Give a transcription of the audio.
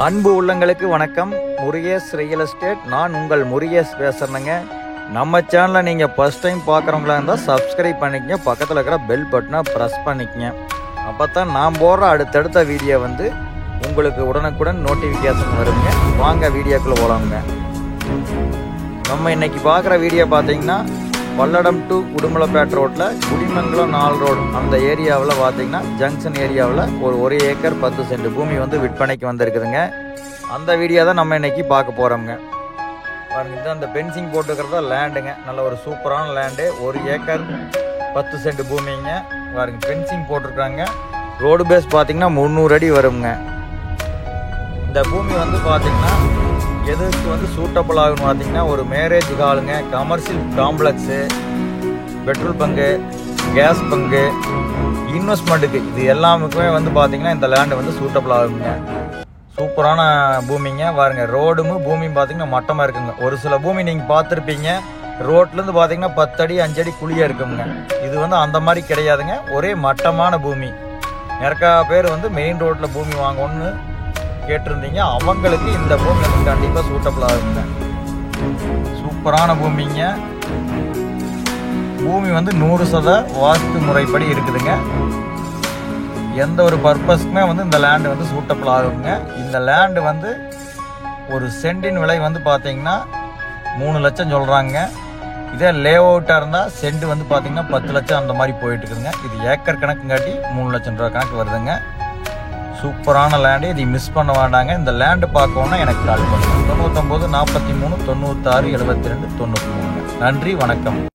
அன்பு உள்ளங்களுக்கு வணக்கம். Murugesh real estate. நான் உங்கள் முருகேஷ் பேசுகிறேங்க. நம்ம சேனலை நீங்கள் ஃபஸ்ட் டைம் பார்க்குறவங்களா இருந்தால் சப்ஸ்கிரைப் பண்ணிக்கங்க. பக்கத்தில் இருக்கிற பெல் பட்டனை ப்ரெஸ் பண்ணிக்கங்க. அப்போ தான் நான் போடுற அடுத்தடுத்த வீடியோ வந்து உங்களுக்கு உடனுக்குடன் நோட்டிஃபிகேஷன் வருங்க. வாங்க வீடியோக்குள்ளே போகலாங்க. நம்ம இன்னைக்கு பார்க்குற வீடியோ பார்த்தீங்கன்னா பல்லடம் டு உடுமலைப்பேட் ரோட்டில் குடிமங்கலம் 4 ரோடு அந்த ஏரியாவில் பார்த்தீங்கன்னா ஜங்ஷன் ஏரியாவில் ஒரு ஏக்கர் 10 சென்ட் பூமி வந்து விற்பனைக்கு வந்திருக்குதுங்க. அந்த வீடியோ தான் நம்ம இன்னைக்கு பார்க்க போகிறோம்ங்க. பாருங்க, இது அந்த பென்சிங் போட்டுக்கிறதா லேண்டுங்க. நல்ல ஒரு சூப்பரான லேண்டு. 1 acre 10 send பூமிங்க. பாருங்க, பென்சிங் போட்டிருக்காங்க. ரோடு பேஸ் பார்த்தீங்கன்னா 300 அடி வருங்க. இந்த பூமி வந்து பார்த்தீங்கன்னா எதுக்கு வந்து சூட்டபிள் ஆகுன்னு பார்த்தீங்கன்னா ஒரு மேரேஜ் ஹாலுங்க, கமர்ஷியல் காம்ப்ளெக்ஸு, பெட்ரோல் பங்கு, கேஸ் பங்கு, இன்வெஸ்ட்மெண்ட்டுக்கு இது எல்லாமுக்குமே வந்து பார்த்தீங்கன்னா இந்த லேண்டு வந்து சூட்டபிள் ஆகுங்க. சூப்பரான பூமிங்க. பாருங்க, ரோடும் பூமியும் பார்த்தீங்கன்னா மட்டமாக இருக்குங்க. ஒரு சில பூமி நீங்கள் பார்த்துருப்பீங்க, ரோட்லேருந்து பார்த்தீங்கன்னா 10 அடி 5 அடி குழியாக இருக்குங்க. இது வந்து அந்த மாதிரி கிடையாதுங்க. ஒரே மட்டமான பூமி. நிறைய பேர் வந்து மெயின் ரோட்டில் பூமி வாங்கணும்னு கேட்டிருந்தீங்க. அவங்களுக்கு இந்த பூமி வந்து கண்டிப்பாக சூட்டபிள் ஆகுங்க. சூப்பரான பூமிங்க. பூமி வந்து 100% வாஸ்து முறைப்படி இருக்குதுங்க. எந்த ஒரு பர்பஸ்க்குமே வந்து இந்த லேண்டு வந்து சூட்டபிள் ஆகுங்க. இந்த லேண்டு வந்து ஒரு சென்டின் விலை வந்து பார்த்தீங்கன்னா 3 லட்சம் சொல்கிறாங்க. இதே லே அவுட்டாக இருந்தால் சென்ட் வந்து பார்த்தீங்கன்னா 10 லட்சம் அந்த மாதிரி போயிட்டு இருக்குதுங்க. இது ஏக்கர் கணக்குங்காட்டி 3 லட்சம் ரூபா கணக்கு வருதுங்க. சூப்பரான லேண்டு. இதை மிஸ் பண்ண வேண்டாங்க. இந்த லேண்டு பார்க்கணுன்னா எனக்கு கால் பண்ணுங்க. 99 43 96 72 93. நன்றி, வணக்கம்.